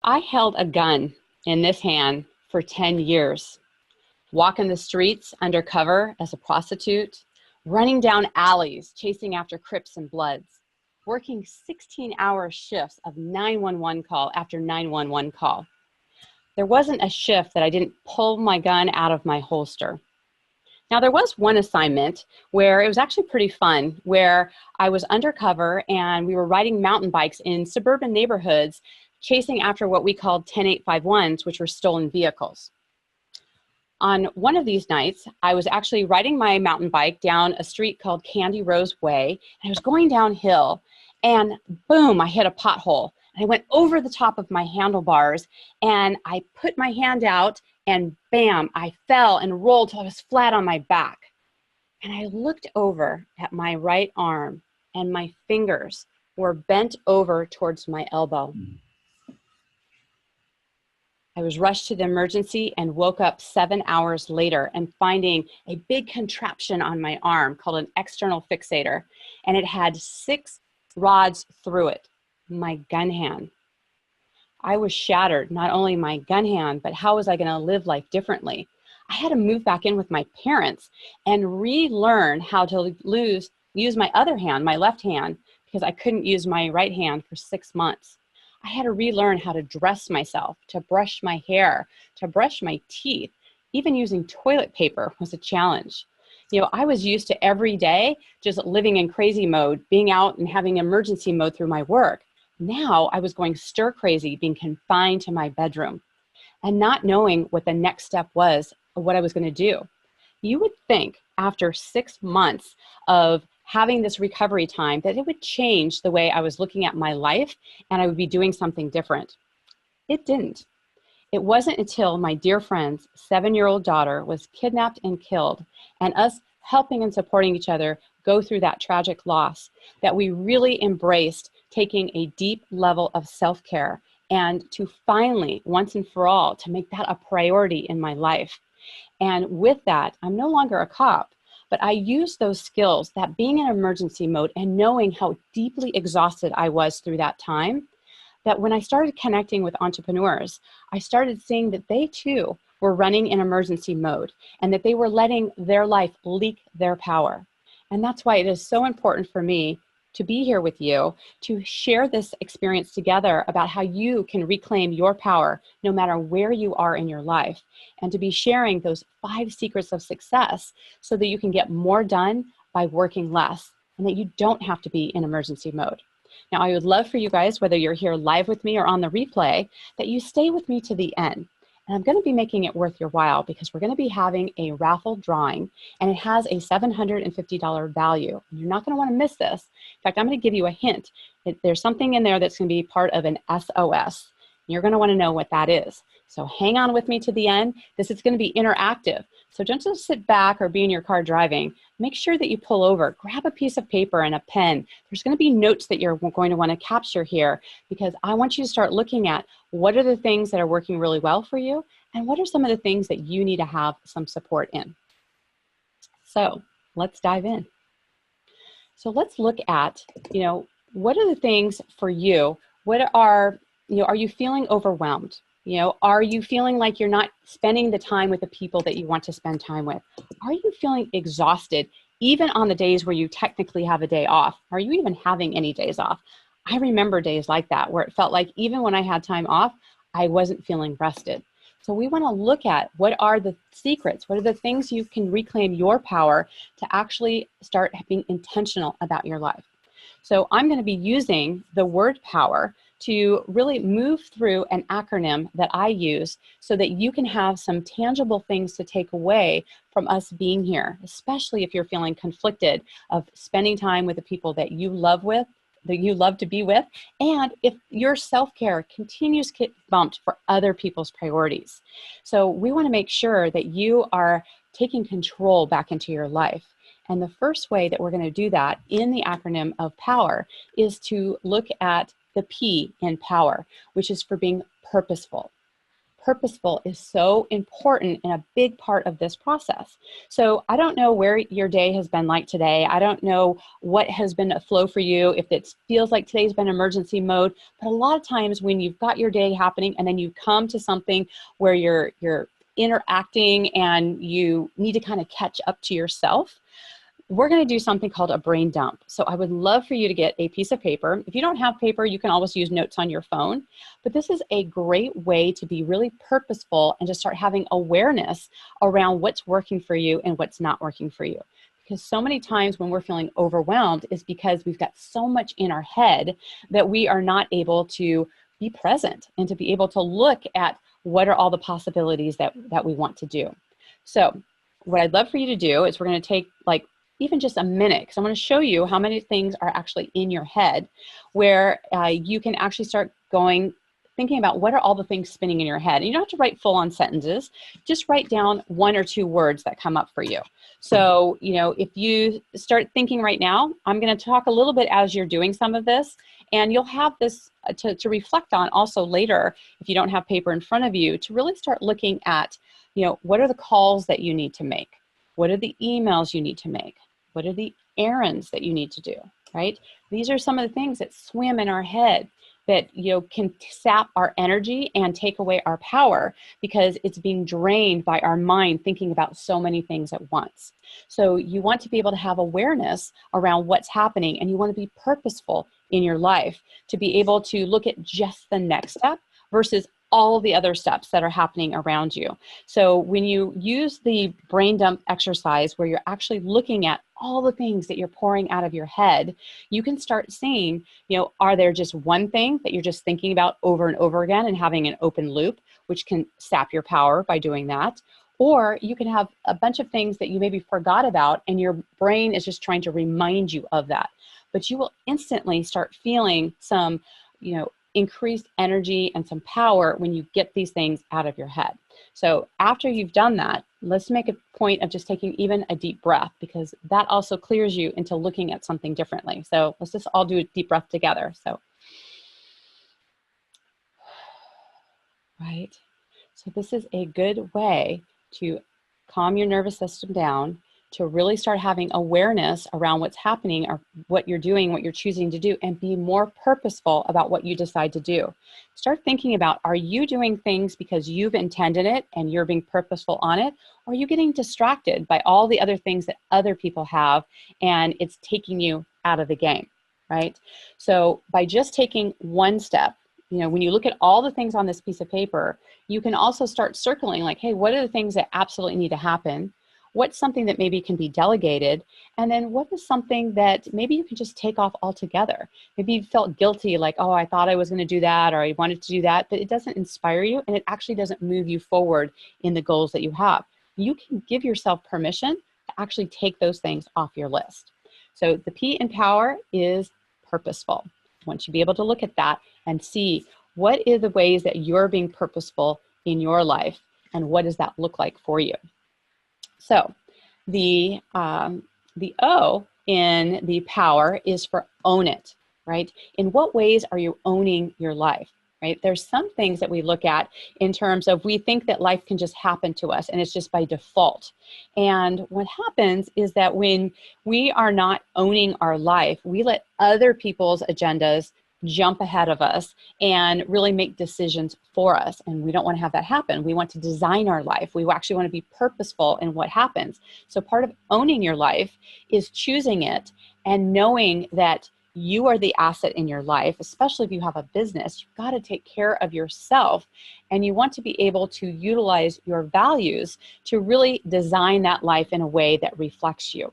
I held a gun in this hand for 10 years, walking the streets undercover as a prostitute, running down alleys, chasing after Crips and Bloods, working 16-hour shifts of 911 call after 911 call. There wasn't a shift that I didn't pull my gun out of my holster. Now, there was one assignment where it was actually pretty fun, where I was undercover and we were riding mountain bikes in suburban neighborhoods, chasing after what we called 10851s, which were stolen vehicles. On one of these nights, I was actually riding my mountain bike down a street called Candy Rose Way, and I was going downhill, and boom, I hit a pothole. I went over the top of my handlebars, and I put my hand out, and bam, I fell and rolled till I was flat on my back. And I looked over at my right arm, and my fingers were bent over towards my elbow. I was rushed to the emergency and woke up 7 hours later and finding a big contraption on my arm called an external fixator, and it had 6 rods through it, my gun hand. I was shattered, not only my gun hand, but how was I going to live life differently? I had to move back in with my parents and relearn how to use my other hand, my left hand, because I couldn't use my right hand for 6 months. I had to relearn how to dress myself, to brush my hair, to brush my teeth. Even using toilet paper was a challenge. You know, I was used to every day just living in crazy mode, being out and having emergency mode through my work. Now I was going stir crazy, being confined to my bedroom and not knowing what the next step was or what I was going to do. You would think after 6 months of having this recovery time that it would change the way I was looking at my life and I would be doing something different. It didn't. It wasn't until my dear friend's 7-year-old daughter was kidnapped and killed, and us helping and supporting each other go through that tragic loss, that we really embraced taking a deep level of self-care and to finally, once and for all, to make that a priority in my life. And with that, I'm no longer a cop, but I used those skills, that being in emergency mode and knowing how deeply exhausted I was through that time, that when I started connecting with entrepreneurs, I started seeing that they too were running in emergency mode and that they were letting their life leak their power. And that's why it is so important for me to be here with you, to share this experience together about how you can reclaim your power no matter where you are in your life, and to be sharing those 5 secrets of success so that you can get more done by working less and that you don't have to be in emergency mode. Now, I would love for you guys, whether you're here live with me or on the replay, that you stay with me to the end. And I'm going to be making it worth your while because we're going to be having a raffle drawing, and it has a $750 value. You're not going to want to miss this. In fact, I'm going to give you a hint. There's something in there that's going to be part of an SOS. You're going to want to know what that is. So hang on with me to the end. This is going to be interactive. So don't just sit back or be in your car driving. Make sure that you pull over, grab a piece of paper and a pen. There's going to be notes that you're going to want to capture here because I want you to start looking at what are the things that are working really well for you and what are some of the things that you need to have some support in. So let's dive in. So let's look at, what are the things for you? What are, are you feeling overwhelmed? Are you feeling like you're not spending the time with the people that you want to spend time with? Are you feeling exhausted even on the days where you technically have a day off? Are you even having any days off? I remember days like that where it felt like even when I had time off, I wasn't feeling rested. So we want to look at what are the secrets, what are the things you can reclaim your power to actually start being intentional about your life. So I'm going to be using the word power to really move through an acronym that I use so that you can have some tangible things to take away from us being here, especially if you're feeling conflicted of spending time with the people that you love to be with, and if your self-care continues to get bumped for other people's priorities. So we want to make sure that you are taking control back into your life. And the first way that we're going to do that in the acronym of POWER is to look at the P in power, which is for being purposeful. purposeful is so important and a big part of this process. So I don't know where your day has been like today. I don't know what has been a flow for you, if it feels like today's been emergency mode, but a lot of times when you've got your day happening and then you come to something where you're interacting and you need to kind of catch up to yourself, we're going to do something called a brain dump. So I would love for you to get a piece of paper. If you don't have paper, you can always use notes on your phone. But this is a great way to be really purposeful and to start having awareness around what's working for you and what's not working for you. Because so many times when we're feeling overwhelmed is because we've got so much in our head that we are not able to be present and to be able to look at what are all the possibilities that we want to do. So what I'd love for you to do is we're going to take like even just a minute, because I want to show you how many things are actually in your head where you can actually start thinking about what are all the things spinning in your head. And you don't have to write full-on sentences, just write down 1 or 2 words that come up for you. So, if you start thinking right now, I'm going to talk a little bit as you're doing some of this, and you'll have this to reflect on also later if you don't have paper in front of you, to really start looking at, what are the calls that you need to make? What are the emails you need to make? What are the errands that you need to do, right? These are some of the things that swim in our head that, can sap our energy and take away our power because it's being drained by our mind thinking about so many things at once. So you want to be able to have awareness around what's happening, and you want to be purposeful in your life to be able to look at just the next step versus all the other steps that are happening around you. So when you use the brain dump exercise where you're actually looking at all the things that you're pouring out of your head, you can start seeing, are there just one thing that you're just thinking about over and over again and having an open loop, which can sap your power by doing that? Or you can have a bunch of things that you maybe forgot about and your brain is just trying to remind you of that. But you will instantly start feeling some, increased energy and some power when you get these things out of your head. So after you've done that, let's make a point of just taking even a deep breath, because that also clears you into looking at something differently. So let's just all do a deep breath together. So, right. So this is a good way to calm your nervous system down, to really start having awareness around what's happening or what you're doing, what you're choosing to do, and be more purposeful about what you decide to do. Start thinking about, are you doing things because you've intended it and you're being purposeful on it? Or are you getting distracted by all the other things that other people have and it's taking you out of the game, right? So by just taking one step, when you look at all the things on this piece of paper, you can also start circling like, hey, what are the things that absolutely need to happen? What's something that maybe can be delegated? And then what is something that maybe you can just take off altogether? Maybe you felt guilty, like, oh, I thought I was going to do that, or I wanted to do that, but it doesn't inspire you and it actually doesn't move you forward in the goals that you have. You can give yourself permission to actually take those things off your list. So the P in power is purposeful. Once you be able to look at that and see what are the ways that you're being purposeful in your life and what does that look like for you. So the O in the power is for own it, right? In what ways are you owning your life, right? There's some things that we look at in terms of we think that life can just happen to us and it's just by default. And what happens is that when we are not owning our life, we let other people's agendas jump ahead of us and really make decisions for us. And we don't want to have that happen. We want to design our life. We actually want to be purposeful in what happens. So part of owning your life is choosing it and knowing that you are the asset in your life, especially if you have a business. You've got to take care of yourself, and you want to be able to utilize your values to really design that life in a way that reflects you.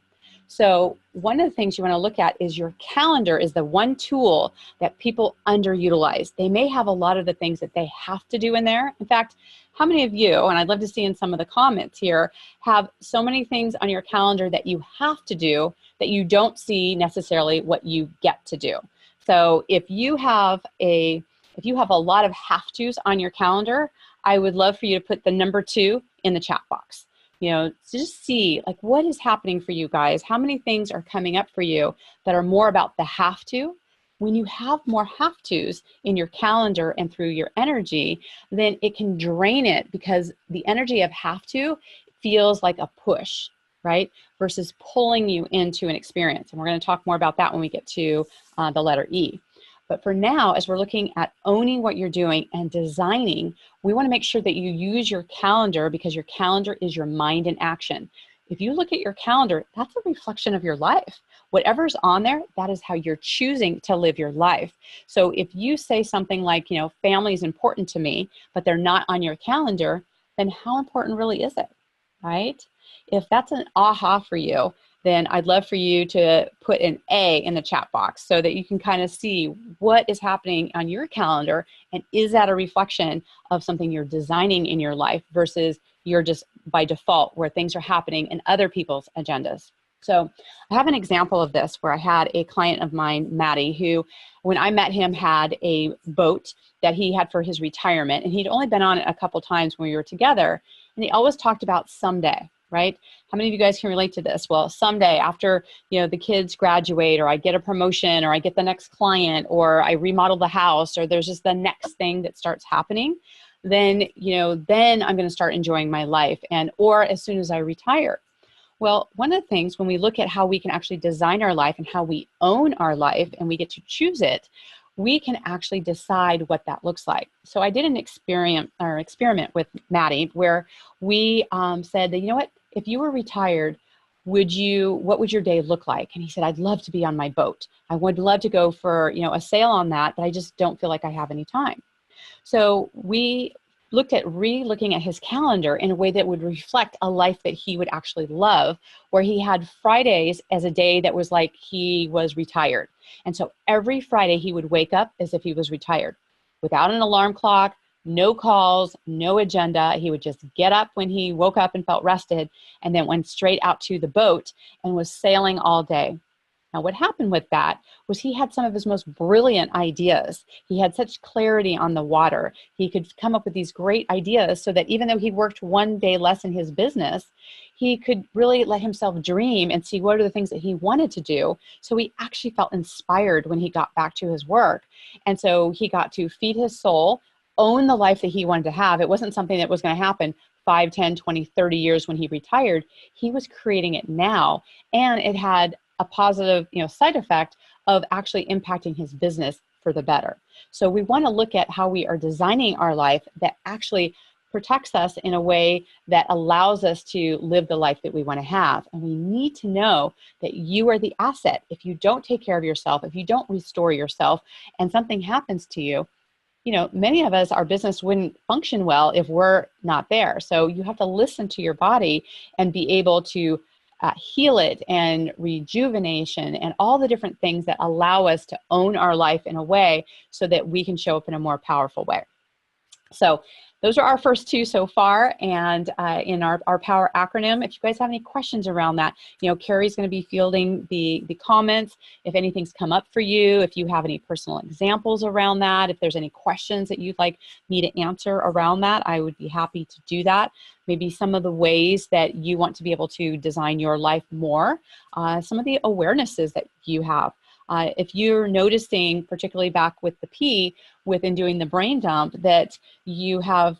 So one of the things you want to look at is your calendar is the one tool that people underutilize. They may have a lot of the things that they have to do in there. In fact, how many of you, and I'd love to see in some of the comments here, have so many things on your calendar that you have to do that you don't see necessarily what you get to do? So if you have a lot of have-tos on your calendar, I would love for you to put the number 2 in the chat box. To just see like what is happening for you guys. How many things are coming up for you that are more about the have to when you have more have-tos in your calendar and through your energy, then it can drain it because the energy of have to feels like a push, right? Versus pulling you into an experience. And we're going to talk more about that when we get to the letter E. But for now, as we're looking at owning what you're doing and designing, we want to make sure that you use your calendar, because your calendar is your mind in action. If you look at your calendar, that's a reflection of your life. Whatever's on there, that is how you're choosing to live your life. So if you say something like, you know, family is important to me, but they're not on your calendar, then how important really is it, right? If that's an aha for you, then I'd love for you to put an A in the chat box so that you can kind of see what is happening on your calendar, and is that a reflection of something you're designing in your life versus you're just by default where things are happening in other people's agendas. So I have an example of this where I had a client of mine, Maddie, who when I met him had a boat that he had for his retirement, and he'd only been on it a couple times when we were together, and he always talked about someday. Right? How many of you guys can relate to this? Well, someday after, you know, the kids graduate, or I get a promotion, or I get the next client, or I remodel the house, or there's just the next thing that starts happening, then, you know, then I'm going to start enjoying my life, and or as soon as I retire. Well, one of the things when we look at how we can actually design our life and how we own our life and we get to choose it, we can actually decide what that looks like. So I did an experiment with Maddie where we said that, you know what, if you were retired, what would your day look like? And he said, I'd love to be on my boat. I would love to go for, you know, a sail on that, but I just don't feel like I have any time. So we looked at re-looking at his calendar in a way that would reflect a life that he would actually love, where he had Fridays as a day that was like he was retired. And so every Friday he would wake up as if he was retired, without an alarm clock, no calls, no agenda. He would just get up when he woke up and felt rested, and then went straight out to the boat and was sailing all day. Now, what happened with that was he had some of his most brilliant ideas. He had such clarity on the water. He could come up with these great ideas so that even though he worked one day less in his business, he could really let himself dream and see what are the things that he wanted to do. So he actually felt inspired when he got back to his work. And so he got to feed his soul, own the life that he wanted to have. It wasn't something that was going to happen 5, 10, 20, 30 years when he retired. He was creating it now, and it had a positive, you know, side effect of actually impacting his business for the better. So we want to look at how we are designing our life that actually protects us in a way that allows us to live the life that we want to have. And we need to know that you are the asset. If you don't take care of yourself, if you don't restore yourself, and something happens to you, you know, many of us, our business wouldn't function well if we're not there. So you have to listen to your body and be able to heal it, and rejuvenation, and all the different things that allow us to own our life in a way so that we can show up in a more powerful way. So those are our first two so far, and in our POWER acronym. If you guys have any questions around that, you know, Carrie's going to be fielding the comments. If anything's come up for you, if you have any personal examples around that, if there's any questions that you'd like me to answer around that, I would be happy to do that. Maybe some of the ways that you want to be able to design your life more, some of the awarenesses that you have. If you're noticing, particularly back with the P, within doing the brain dump, that you have,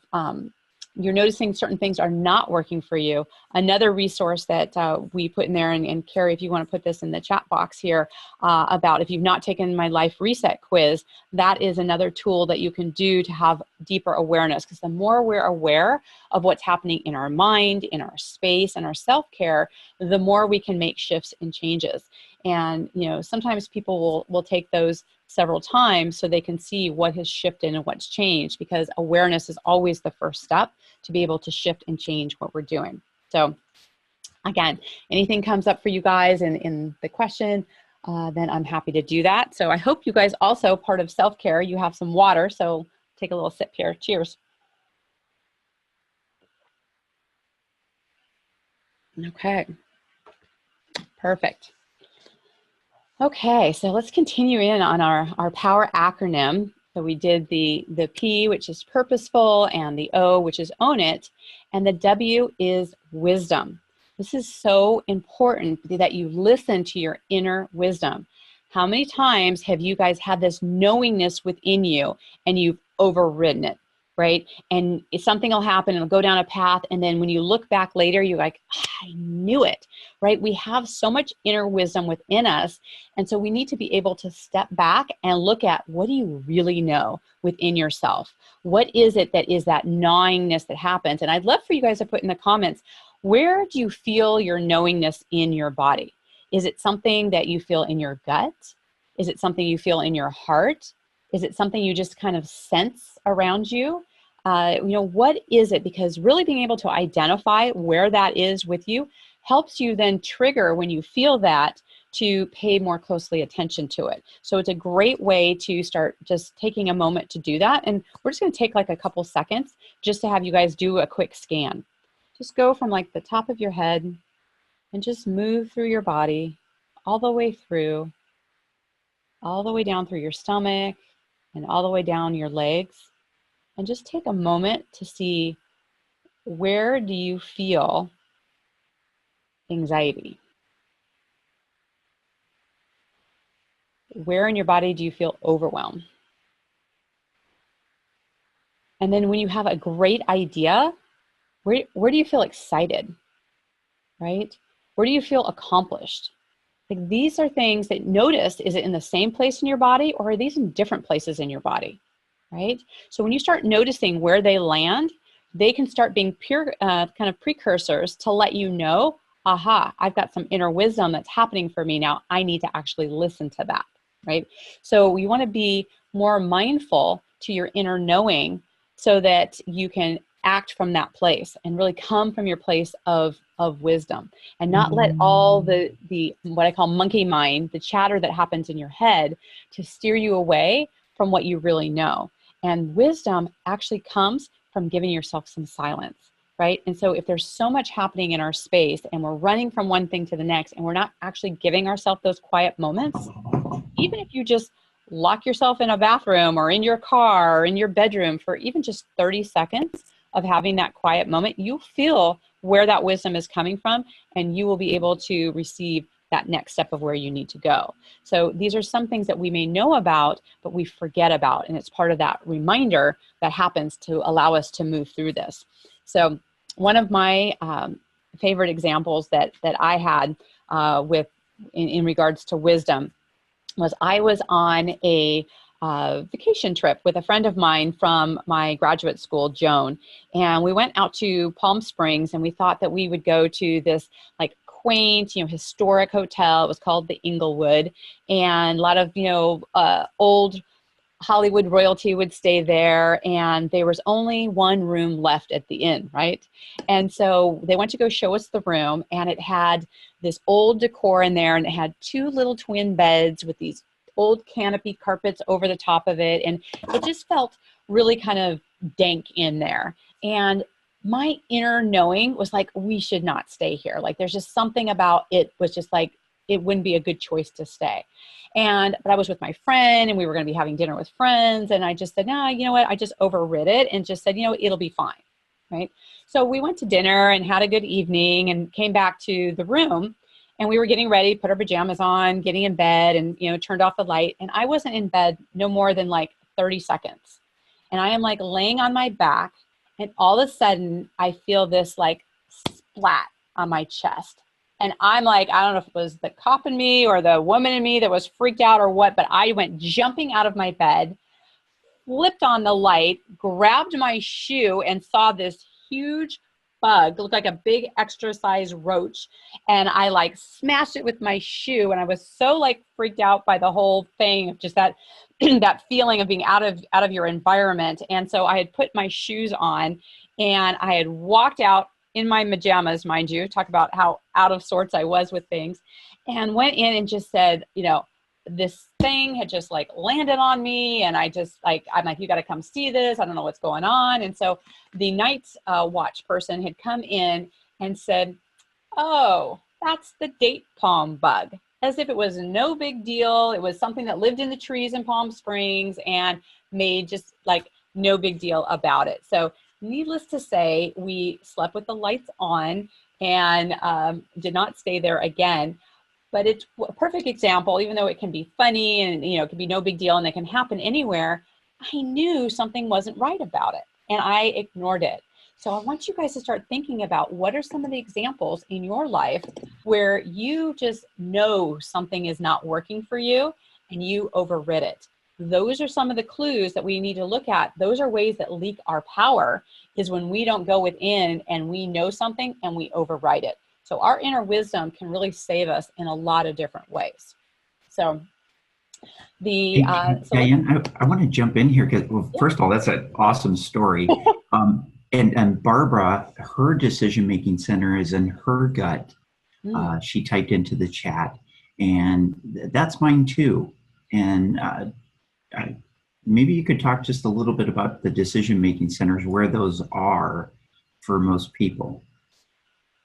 you're noticing certain things are not working for you. Another resource that we put in there, and Carrie, if you want to put this in the chat box here, about if you've not taken my life reset quiz, that is another tool that you can do to have deeper awareness. Because the more we're aware of what's happening in our mind, in our space, and our self-care, the more we can make shifts and changes. And, you know, sometimes people will take those several times so they can see what has shifted and what's changed, because awareness is always the first step to be able to shift and change what we're doing. So again, anything comes up for you guys in the question, then I'm happy to do that. So I hope you guys also, part of self-care, you have some water. So take a little sip here. Cheers. Okay, perfect. Okay, so let's continue in on our POWER acronym. So we did the P, which is purposeful, and the O, which is own it, and the W is wisdom. This is so important that you listen to your inner wisdom. How many times have you guys had this knowingness within you and you've overridden it, right? And something will happen and it'll go down a path, and then when you look back later, you're like, I knew it, right? We have so much inner wisdom within us, and so we need to be able to step back and look at, what do you really know within yourself? What is it that is that knowingness that happens? And I'd love for you guys to put in the comments, where do you feel your knowingness in your body? Is it something that you feel in your gut? Is it something you feel in your heart? Is it something you just kind of sense around you? What is it? Because really being able to identify where that is with you helps you then trigger, when you feel that, to pay more closely attention to it. So it's a great way to start just taking a moment to do that. And we're just going to take like a couple seconds just to have you guys do a quick scan. Just go from like the top of your head and just move through your body all the way through, all the way down through your stomach and all the way down your legs. And just take a moment to see, where do you feel anxiety? Where in your body do you feel overwhelmed? And then when you have a great idea, where do you feel excited, right? Where do you feel accomplished? Like, these are things that, notice, is it in the same place in your body, or are these in different places in your body, right? So when you start noticing where they land, they can start being pure kind of precursors to let you know, aha, I've got some inner wisdom that's happening for me now. I need to actually listen to that, right? So you want to be more mindful to your inner knowing so that you can act from that place and really come from your place of wisdom, and not let all the what I call monkey mind, the chatter that happens in your head, to steer you away from what you really know. And wisdom actually comes from giving yourself some silence, right? And so if there's so much happening in our space and we're running from one thing to the next, and we're not actually giving ourselves those quiet moments, even if you just lock yourself in a bathroom or in your car or in your bedroom for even just 30 seconds of having that quiet moment, you feel where that wisdom is coming from, and you will be able to receive that next step of where you need to go. So these are some things that we may know about, but we forget about. And it's part of that reminder that happens to allow us to move through this. So one of my favorite examples that I had in regards to wisdom was, I was on a vacation trip with a friend of mine from my graduate school, Joan, and we went out to Palm Springs, and we thought that we would go to this like quaint, historic hotel. It was called the Inglewood, and a lot of, old Hollywood royalty would stay there, and there was only one room left at the inn, right? And so they went to go show us the room, and it had this old decor in there, and it had two little twin beds with these old canopy carpets over the top of it, and it just felt really kind of dank in there. And my inner knowing was like, we should not stay here. Like, there's just something about it was just like, it wouldn't be a good choice to stay. But I was with my friend, and we were going to be having dinner with friends, and I just said, no, you know what? I just overrid it and just said, it'll be fine, right? So we went to dinner and had a good evening and came back to the room, and we were getting ready, put our pajamas on, getting in bed, and, turned off the light. And I wasn't in bed no more than like 30 seconds. And I am like laying on my back, and all of a sudden I feel this like splat on my chest. And I'm like, I don't know if it was the cop in me or the woman in me that was freaked out or what, but I went jumping out of my bed, flipped on the light, grabbed my shoe, and saw this huge bug, looked like a big extra size roach. And I like smashed it with my shoe. And I was so like freaked out by the whole thing of just that, that feeling of being out of your environment. And so I had put my shoes on, and I had walked out in my pajamas, mind you, talk about how out of sorts I was with things, and went in and just said, this thing had just like landed on me. And I'm like, you got to come see this. I don't know what's going on. And so the night watch person had come in and said, oh, that's the date palm bug, as if it was no big deal. It was something that lived in the trees in Palm Springs and made just like no big deal about it. So needless to say, we slept with the lights on and did not stay there again. But it's a perfect example, even though it can be funny and, you know, it can be no big deal and it can happen anywhere. I knew something wasn't right about it and I ignored it. So I want you guys to start thinking about what are some of the examples in your life where you just know something is not working for you and you overrid it. Those are some of the clues that we need to look at. Those are ways that leak our power, is when we don't go within and we know something and we override it. So our inner wisdom can really save us in a lot of different ways. So Hey, Diane, I want to jump in here because, well, first of all, that's an awesome story. And Barbara, her decision-making center is in her gut. She typed into the chat, and that's mine too. And maybe you could talk just a little bit about the decision-making centers, where those are for most people.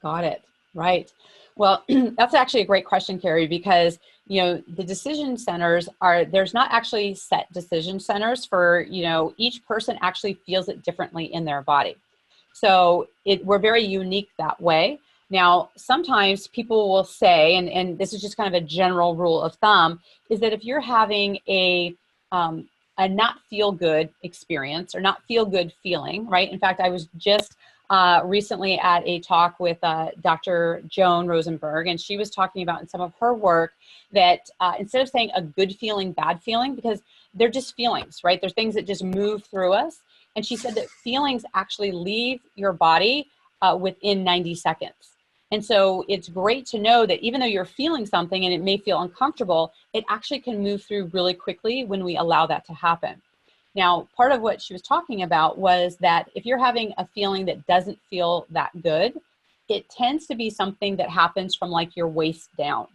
Got it. Right. Well, that's actually a great question, Carrie, because, you know, the decision centers are, there's not actually set decision centers for, you know, each person actually feels it differently in their body. So we're very unique that way. Now, sometimes people will say, and this is just kind of a general rule of thumb, is that if you're having a not feel good experience or not feel good feeling, right? In fact, I was just recently at a talk with Dr. Joan Rosenberg, and she was talking about in some of her work that instead of saying a good feeling, bad feeling, because they're just feelings, right? They're things that just move through us. And she said that feelings actually leave your body within 90 seconds. And so it's great to know that even though you're feeling something and it may feel uncomfortable, it actually can move through really quickly when we allow that to happen. Now, part of what she was talking about was that if you're having a feeling that doesn't feel that good, it tends to be something that happens from like your waist down.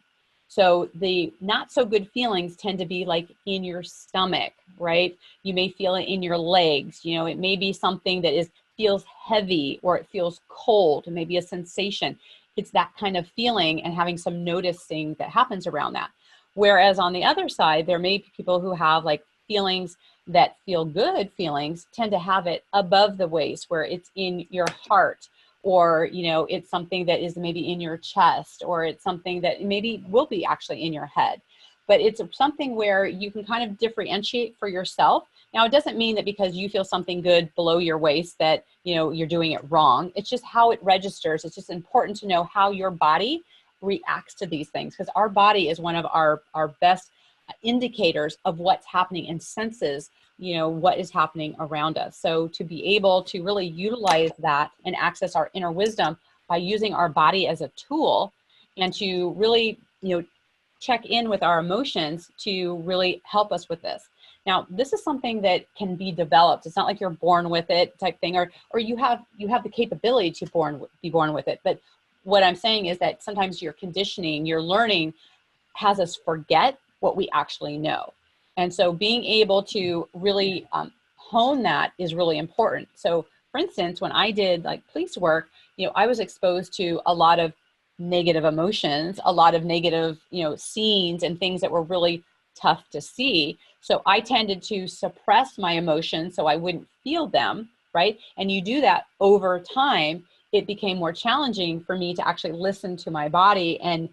So the not so good feelings tend to be like in your stomach, right? You may feel it in your legs. You know, it may be something that feels heavy, or it feels cold, maybe a sensation. It's that kind of feeling, and having some noticing that happens around that. Whereas on the other side, there may be people who have like feelings that feel good feelings, tend to have it above the waist, where it's in your heart, or, you know, it's something that is maybe in your chest, or it's something that maybe will be actually in your head. But it's something where you can kind of differentiate for yourself. Now, it doesn't mean that because you feel something good below your waist that, you know, you're doing it wrong. It's just how it registers. It's just important to know how your body reacts to these things, because our body is one of our best indicators of what's happening and senses, you know, what is happening around us. So to be able to really utilize that and access our inner wisdom by using our body as a tool, and to really, you know, check in with our emotions to really help us with this. Now, this is something that can be developed. It's not like you're born with it type thing, or you have the capability to be born with it. But what I'm saying is that sometimes your conditioning, your learning has us forget what we actually know. And so being able to really hone that is really important. So for instance, when I did like police work, you know, I was exposed to a lot of negative emotions, a lot of negative, you know, scenes and things that were really tough to see. So I tended to suppress my emotions so I wouldn't feel them, right? And you do that over time, it became more challenging for me to actually listen to my body and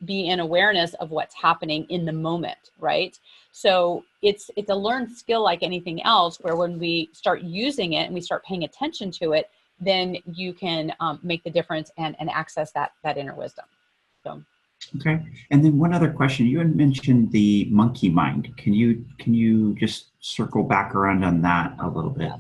be in awareness of what's happening in the moment, right? So it's a learned skill like anything else, where when we start using it and we start paying attention to it, then you can make the difference and access that inner wisdom. So. Okay. And then one other question, you had mentioned the monkey mind. Can you just circle back around on that a little bit?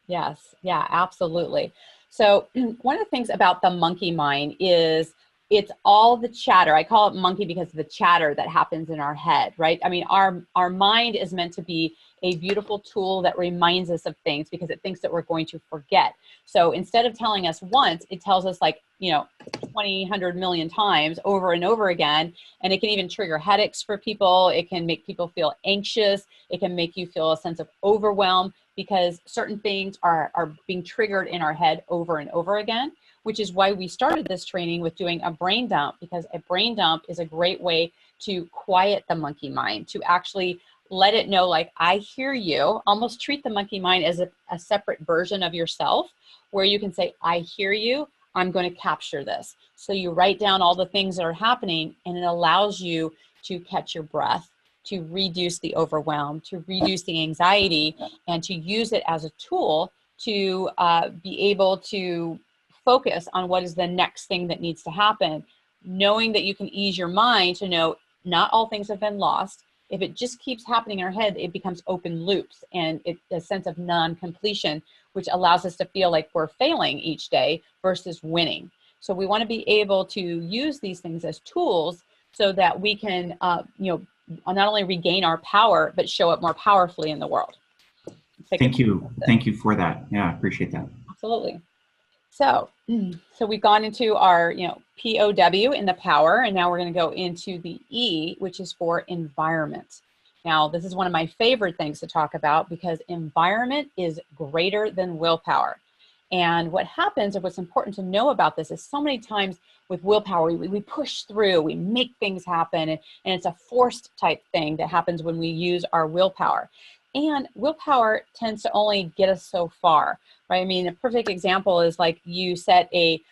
Yes. Yeah, absolutely. So one of the things about the monkey mind is it's all the chatter. I call it monkey because of the chatter that happens in our head, right? I mean, our mind is meant to be a beautiful tool that reminds us of things, because it thinks that we're going to forget. So instead of telling us once, it tells us like, you know, 20, 100 million times over and over again. And it can even trigger headaches for people. It can make people feel anxious. It can make you feel a sense of overwhelm, because certain things are being triggered in our head over and over again, which is why we started this training with doing a brain dump, because a brain dump is a great way to quiet the monkey mind, to actually let it know, like, I hear you. Almost treat the monkey mind as a separate version of yourself, where you can say, I hear you. I'm going to capture this. So you write down all the things that are happening, and it allows you to catch your breath, to reduce the overwhelm, to reduce the anxiety, and to use it as a tool to be able to focus on what is the next thing that needs to happen, knowing that you can ease your mind to know not all things have been lost. If it just keeps happening in our head, it becomes open loops, and it's a sense of non-completion, which allows us to feel like we're failing each day versus winning. So we want to be able to use these things as tools so that we can, not only regain our power, but show up more powerfully in the world. Thank you. Thank you for that. Yeah, I appreciate that. Absolutely. So we've gone into our, POW in the power, and now we're going to go into the E, which is for environment. Now, this is one of my favorite things to talk about because environment is greater than willpower. And what happens, and what's important to know about this, is so many times with willpower, we push through, we make things happen, and it's a forced type thing that happens when we use our willpower. And willpower tends to only get us so far, right? I mean, a perfect example is like you set a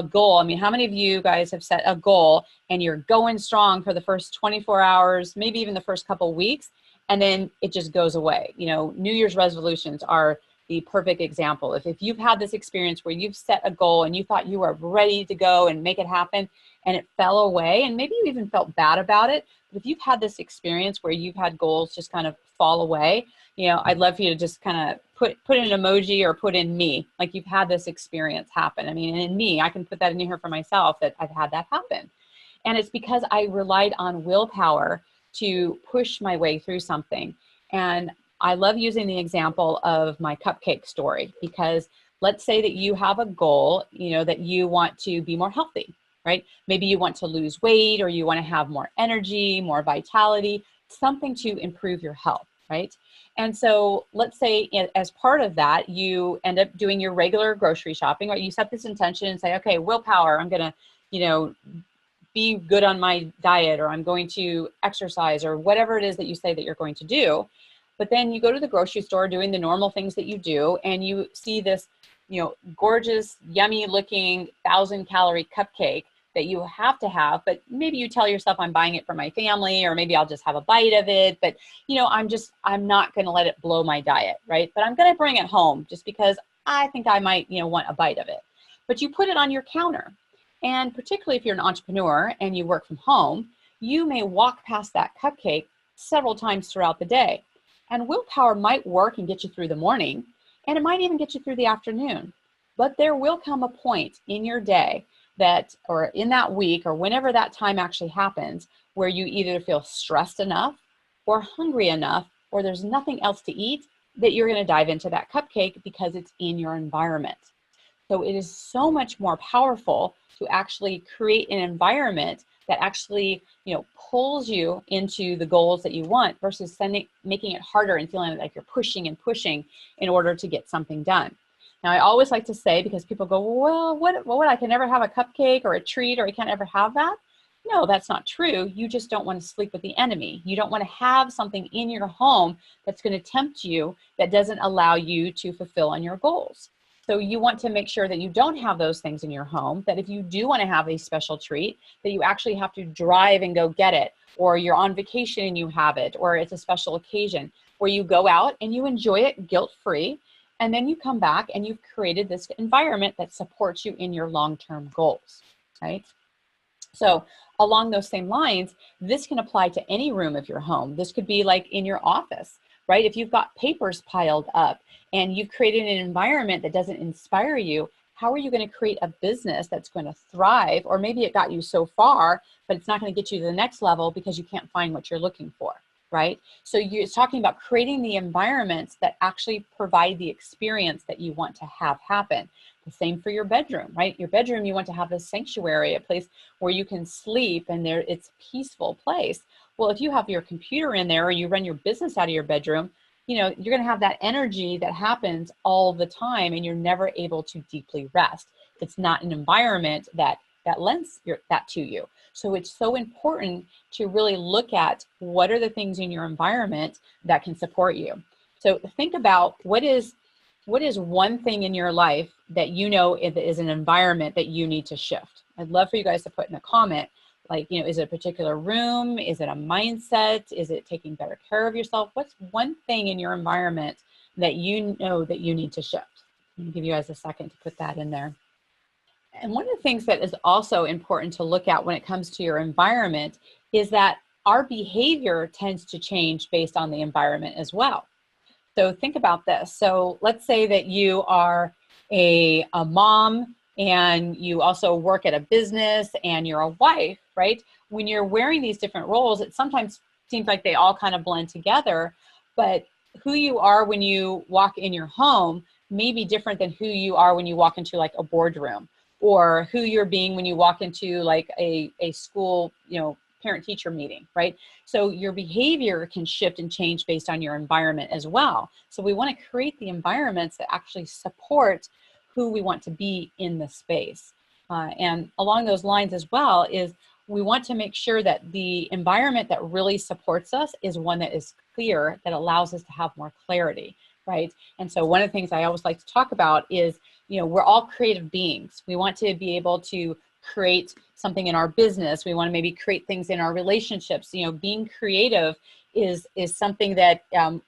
goal. I mean, how many of you guys have set a goal and you're going strong for the first 24 hours, maybe even the first couple weeks, and then it just goes away? New Year's resolutions are the perfect example. If you've had this experience where you've set a goal and you thought you were ready to go and make it happen, and it fell away, and maybe you even felt bad about it, but if you've had this experience where you've had goals just kind of fall away, I'd love for you to just kind of put in an emoji or put in me, like you've had this experience happen. I mean, and in me, I can put that in here for myself, that I've had that happen. And it's because I relied on willpower to push my way through something. And I love using the example of my cupcake story, because let's say that you have a goal, that you want to be more healthy, right? Maybe you want to lose weight, or you want to have more energy, more vitality, something to improve your health, right? And so let's say as part of that, you end up doing your regular grocery shopping, or you set this intention and say, okay, willpower, I'm going to, be good on my diet, or I'm going to exercise, or whatever it is that you say that you're going to do. But then you go to the grocery store doing the normal things that you do, and you see this, gorgeous, yummy looking 1,000-calorie cupcake that you have to have, but maybe you tell yourself, I'm buying it for my family, or maybe I'll just have a bite of it, but I'm not going to let it blow my diet, right? But I'm going to bring it home just because I think I might, want a bite of it. But you put it on your counter. And particularly if you're an entrepreneur and you work from home, you may walk past that cupcake several times throughout the day. And willpower might work and get you through the morning, and it might even get you through the afternoon. But there will come a point in your day that, or in that week, or whenever that time actually happens, where you either feel stressed enough or hungry enough, or there's nothing else to eat, that you're going to dive into that cupcake because it's in your environment. So it is so much more powerful to actually create an environment that actually, pulls you into the goals that you want, versus making it harder and feeling like you're pushing and pushing in order to get something done. Now, I always like to say, because people go, well, what, I can never have a cupcake or a treat, or I can't ever have that. No, that's not true. You just don't want to sleep with the enemy. You don't want to have something in your home that's going to tempt you, that doesn't allow you to fulfill on your goals. So you want to make sure that you don't have those things in your home, that if you do want to have a special treat, that you actually have to drive and go get it, or you're on vacation and you have it, or it's a special occasion where you go out and you enjoy it guilt-free, and then you come back and you've created this environment that supports you in your long-term goals, right? So along those same lines, this can apply to any room of your home. This could be like in your office, right? If you've got papers piled up and you've created an environment that doesn't inspire you, how are you going to create a business that's going to thrive? Or maybe it got you so far, but it's not going to get you to the next level because you can't find what you're looking for, right? So it's talking about creating the environments that actually provide the experience that you want to have happen. The same for your bedroom, right? Your bedroom, you want to have a sanctuary, a place where you can sleep, and it's a peaceful place. Well, if you have your computer in there, or you run your business out of your bedroom, you're going to have that energy that happens all the time, and you're never able to deeply rest. It's not an environment that lends that to you. So it's so important to really look at what are the things in your environment that can support you. So think about what is what is one thing in your life that you know is an environment that you need to shift? I'd love for you guys to put in a comment, like, you know, is it a particular room? Is it a mindset? Is it taking better care of yourself? What's one thing in your environment that you know that you need to shift? I'm gonna give you guys a second to put that in there. And one of the things that is also important to look at when it comes to your environment is that our behavior tends to change based on the environment as well. So think about this. So let's say that you are a mom and you also work at a business and you're a wife, right? When you're wearing these different roles, it sometimes seems like they all kind of blend together, but who you are when you walk in your home may be different than who you are when you walk into like a boardroom, or who you're being when you walk into like a school, you know, parent teacher meeting, right? So your behavior can shift and change based on your environment as well. So we want to create the environments that actually support who we want to be in the space. And along those lines as well is we want to make sure that the environment that really supports us is one that is clear, that allows us to have more clarity, right? And so one of the things I always like to talk about is, you know, we're all creative beings. We want to be able to create something in our business. We want to maybe create things in our relationships. You know, being creative is something that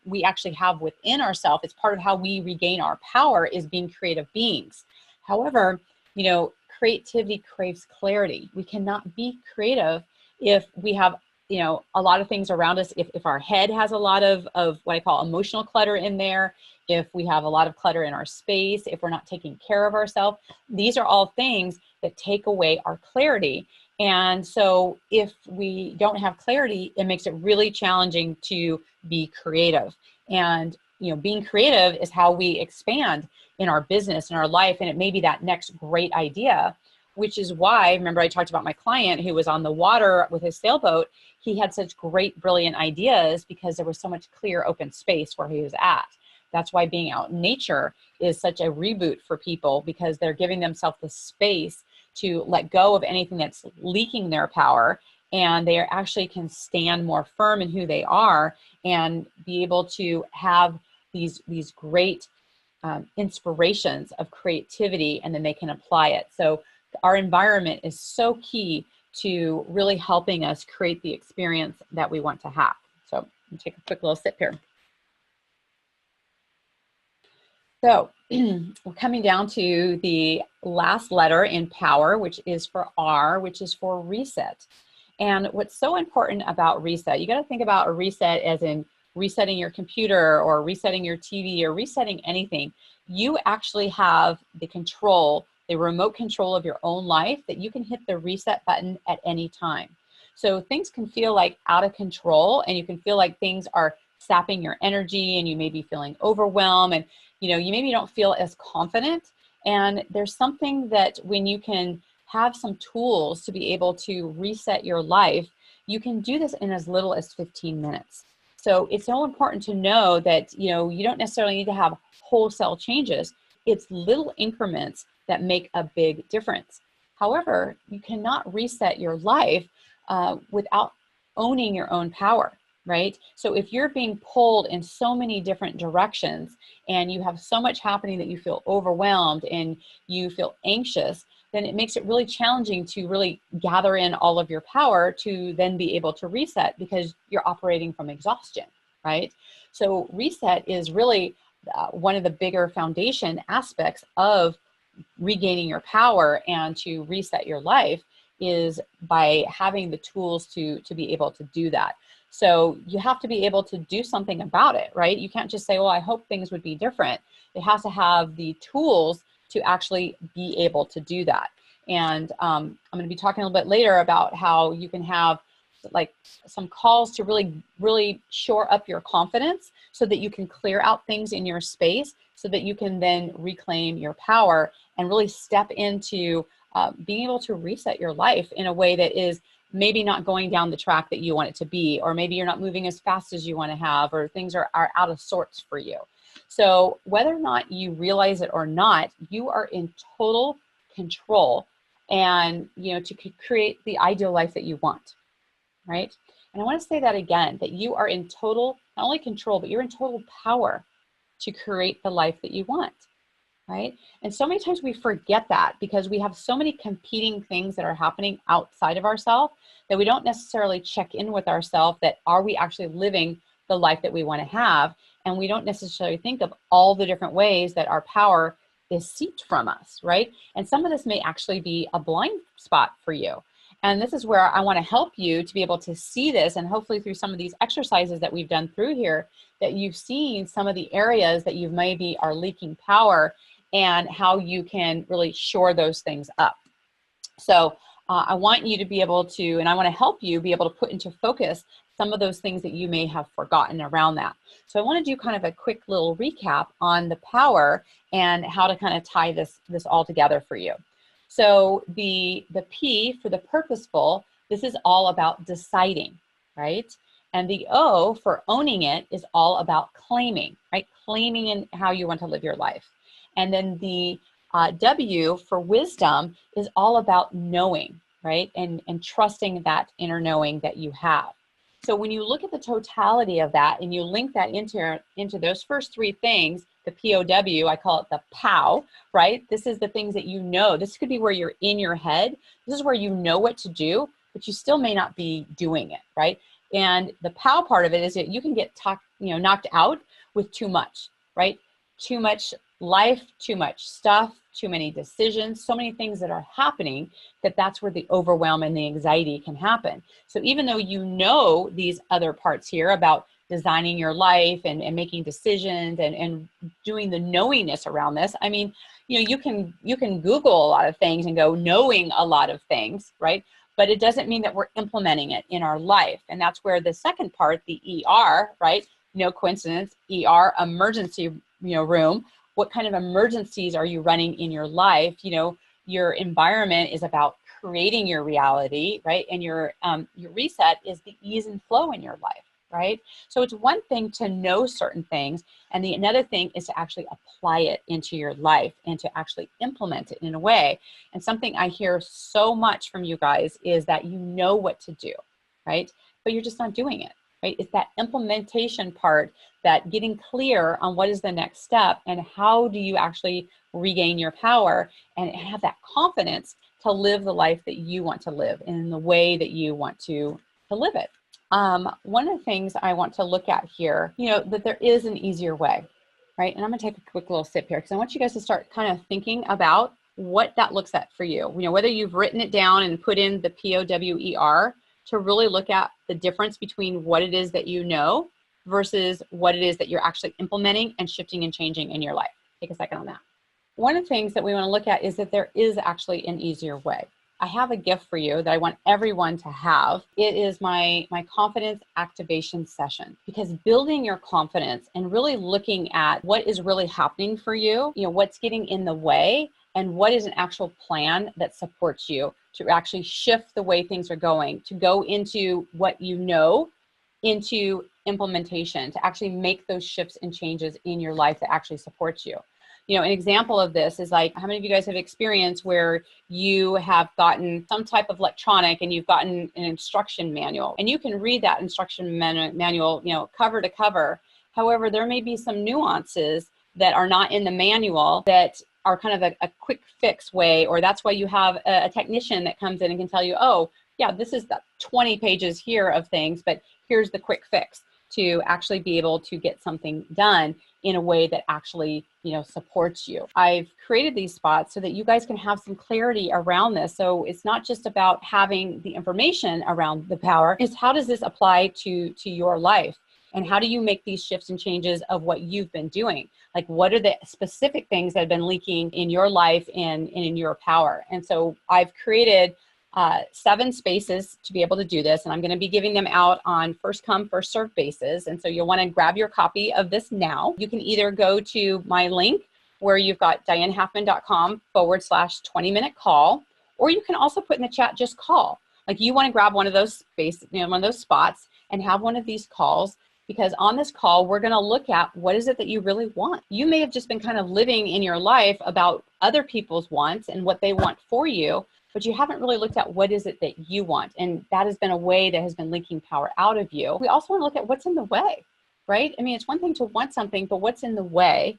we actually have within ourselves. It's part of how we regain our power, is being creative beings. However, you know, creativity craves clarity. We cannot be creative if we have, you know, a lot of things around us. If our head has a lot of what I call emotional clutter in there, if we have a lot of clutter in our space, if we're not taking care of ourselves, these are all things that take away our clarity. And so if we don't have clarity, it makes it really challenging to be creative. And, you know, being creative is how we expand in our business, in our life, and it may be that next great idea, which is why, remember I talked about my client who was on the water with his sailboat. He had such great, brilliant ideas because there was so much clear open space where he was at. That's why being out in nature is such a reboot for people, because they're giving themselves the space to let go of anything that's leaking their power, and they actually can stand more firm in who they are and be able to have these great inspirations of creativity, and then they can apply it. So our environment is so key to really helping us create the experience that we want to have. So I'm gonna take a quick little sip here. So we're coming down to the last letter in power, which is for R, which is for reset. And what's so important about reset, you got to think about a reset as in resetting your computer or resetting your TV or resetting anything. You actually have the control, the remote control of your own life, that you can hit the reset button at any time. So things can feel like out of control, and you can feel like things are sapping your energy, and you may be feeling overwhelmed, and you know, you maybe don't feel as confident. And there's something that when you can have some tools to be able to reset your life, you can do this in as little as 15 minutes. So it's so important to know that, you know, you don't necessarily need to have wholesale changes. It's little increments that make a big difference. However, you cannot reset your life without owning your own power, right? So if you're being pulled in so many different directions and you have so much happening that you feel overwhelmed and you feel anxious, then it makes it really challenging to really gather in all of your power to then be able to reset, because you're operating from exhaustion, right? So reset is really one of the bigger foundation aspects of regaining your power and to reset your life, is by having the tools to be able to do that. So you have to be able to do something about it, right? You can't just say, well, I hope things would be different. It has to have the tools to actually be able to do that. And I'm going to be talking a little bit later about how you can have like some calls to really shore up your confidence so that you can clear out things in your space so that you can then reclaim your power and really step into being able to reset your life in a way that is maybe not going down the track that you want it to be, or maybe you're not moving as fast as you want to have, or things are out of sorts for you. So whether or not you realize it or not, you are in total control, and you know, to create the ideal life that you want, right? And I want to say that again, that you are in total, not only control, but you're in total power. to create the life that you want, right? And so many times we forget that because we have so many competing things that are happening outside of ourselves that we don't necessarily check in with ourselves that are we actually living the life that we want to have? And we don't necessarily think of all the different ways that our power is seeped from us, right? And some of this may actually be a blind spot for you. And this is where I want to help you to be able to see this, and hopefully through some of these exercises that we've done through here, that you've seen some of the areas that you maybe are leaking power and how you can really shore those things up. So I want you to be able to, and I want to help you be able to put into focus some of those things that you may have forgotten around that. So I want to do kind of a quick little recap on the power and how to kind of tie this all together for you. So the P for the purposeful, this is all about deciding, right? And the O for owning it is all about claiming, right? Claiming in how you want to live your life. And then the W for wisdom is all about knowing, right? And trusting that inner knowing that you have. So when you look at the totality of that and you link that into those first three things, the POW, I call it the POW, right? This is the things that you know. This could be where you're in your head. This is where you know what to do, but you still may not be doing it, right? And the POW part of it is that you can get knocked out with too much, right? Too much life, too much stuff, too many decisions, so many things that are happening that's where the overwhelm and the anxiety can happen. So even though you know these other parts here about designing your life and making decisions and doing the knowingness around this, I mean, you can Google a lot of things and go knowing a lot of things, right? But it doesn't mean that we're implementing it in our life. And that's where the second part, the ER, right? No coincidence, ER, emergency room. What kind of emergencies are you running in your life? Your environment is about creating your reality, right? And your reset is the ease and flow in your life, right? So it's one thing to know certain things, and another thing is to actually apply it into your life and to actually implement it in a way. And something I hear so much from you guys is that you know what to do, right? But you're just not doing it, right? It's that implementation part, that getting clear on what is the next step and how do you actually regain your power and have that confidence to live the life that you want to live in the way that you want to live it. One of the things I want to look at here, that there is an easier way, right? And I'm gonna take a quick little sip here because I want you guys to start kind of thinking about what that looks like for you. Whether you've written it down and put in the POWER to really look at the difference between what it is that you know versus what it is that you're actually implementing and shifting and changing in your life. Take a second on that. One of the things that we want to look at is that there is actually an easier way. I have a gift for you that I want everyone to have. It is my confidence activation session, because building your confidence and really looking at what is really happening for you, what's getting in the way, and what is an actual plan that supports you to actually shift the way things are going, to go into what you know, into implementation, to actually make those shifts and changes in your life that actually supports you. An example of this is like, how many of you guys have experienced where you have gotten some type of electronic and you've gotten an instruction manual, and you can read that instruction manual, cover to cover. However, there may be some nuances that are not in the manual that are kind of a quick fix way, or that's why you have a technician that comes in and can tell you, oh, yeah, this is the 20 pages here of things, but here's the quick fix to actually be able to get something done in a way that actually, supports you. I've created these spots so that you guys can have some clarity around this. So it's not just about having the information around the power, it's how does this apply to your life? And how do you make these shifts and changes of what you've been doing? Like, what are the specific things that have been leaking in your life and in your power? And so I've created 7 spaces to be able to do this, and I'm going to be giving them out on first come, first served basis. And so you'll want to grab your copy of this now. You can either go to my link where you've got dianehalfman.com/20-minute call, or you can also put in the chat, just call. Like, you want to grab one of those spaces, one of those spots, and have one of these calls, because on this call, we're going to look at what is it that you really want. You may have just been kind of living in your life about other people's wants and what they want for you, but you haven't really looked at what is it that you want. And that has been a way that has been leaking power out of you. We also want to look at what's in the way, right? I mean, it's one thing to want something, but what's in the way?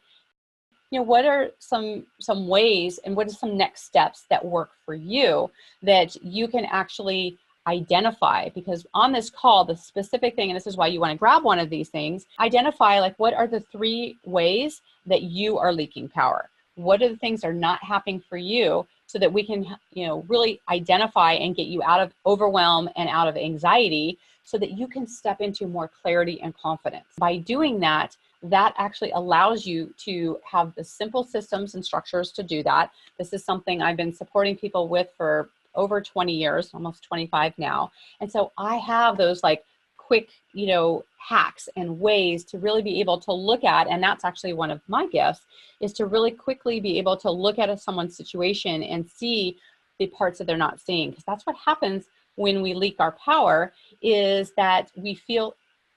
You know, what are some ways and what are some next steps that work for you that you can actually identify? Because on this call, the specific thing, and this is why you want to grab one of these things, identify like what are the 3 ways that you are leaking power? What are the things that are not happening for you so that we can, you know, really identify and get you out of overwhelm and out of anxiety so that you can step into more clarity and confidence. By doing that, that actually allows you to have the simple systems and structures to do that. This is something I've been supporting people with for over 20 years, almost 25 now. And so I have those like quick, you know, hacks and ways to really be able to look at, and that's actually one of my gifts, is to really quickly be able to look at someone's situation and see the parts that they're not seeing. Because that's what happens when we leak our power, is that we feel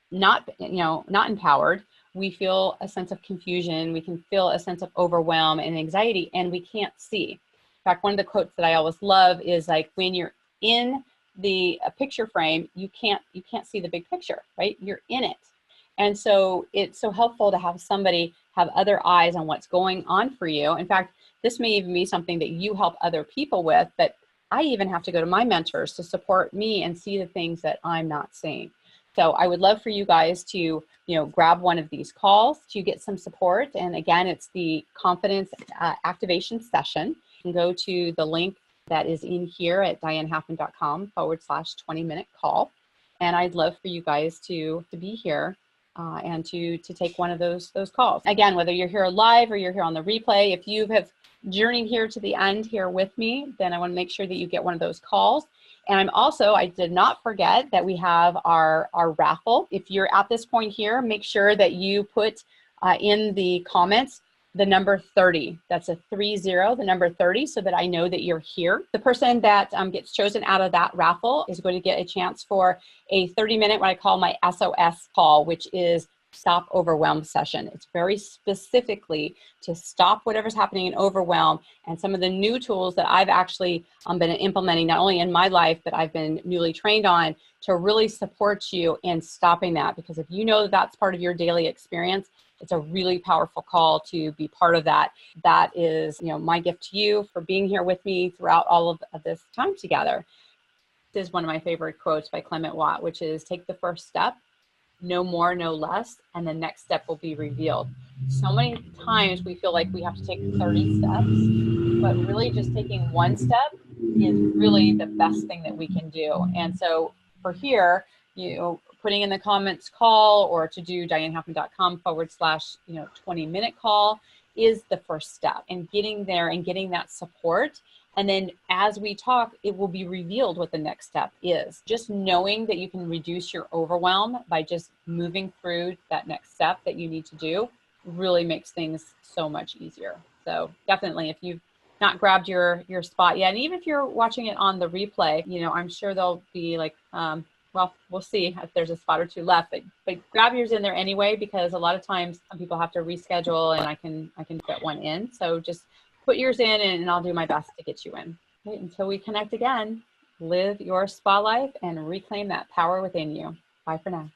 not, you know, not empowered. We feel a sense of confusion. We can feel a sense of overwhelm and anxiety, and we can't see. In fact, one of the quotes that I always love is like, when you're in the picture frame, you can't see the big picture, right? You're in it. And so it's so helpful to have somebody have other eyes on what's going on for you. In fact, this may even be something that you help other people with, but I even have to go to my mentors to support me and see the things that I'm not seeing. So I would love for you guys to, you know, grab one of these calls to get some support. And again, it's the confidence activation session. You can go to the link that is in here at dianehalfman.com/20-minute call. And I'd love for you guys to be here and to take one of those calls. Again, whether you're here live or you're here on the replay, if you have journeyed here to the end here with me, then I want to make sure that you get one of those calls. And I did not forget that we have our raffle. If you're at this point here, make sure that you put in the comments the number 30. That's a 30, the number 30, so that I know that you're here. The person that gets chosen out of that raffle is going to get a chance for a 30-minute, what I call my SOS call, which is Stop Overwhelm session. It's very specifically to stop whatever's happening in overwhelm, and some of the new tools that I've actually been implementing, not only in my life, but I've been newly trained on to really support you in stopping that. Because if you know that that's part of your daily experience, it's a really powerful call to be part of that. That is, you know, my gift to you for being here with me throughout all of this time together. This is one of my favorite quotes by Clement Watt, which is, take the first step, no more, no less, and the next step will be revealed. So many times we feel like we have to take 30 steps, but really just taking one step is really the best thing that we can do. And so for here, you know, putting in the comments call, or to do dianehalfman.com/20-minute call is the first step, and getting there and getting that support. And then as we talk, it will be revealed what the next step is. Just knowing that you can reduce your overwhelm by just moving through that next step that you need to do really makes things so much easier. So definitely, if you've not grabbed your spot yet, and even if you're watching it on the replay, you know, I'm sure there'll be like, well, we'll see if there's a spot or two left, but grab yours in there anyway, because a lot of times people have to reschedule, and I can fit one in. So just put yours in, and I'll do my best to get you in. Okay, until we connect again, live your spa life and reclaim that power within you. Bye for now.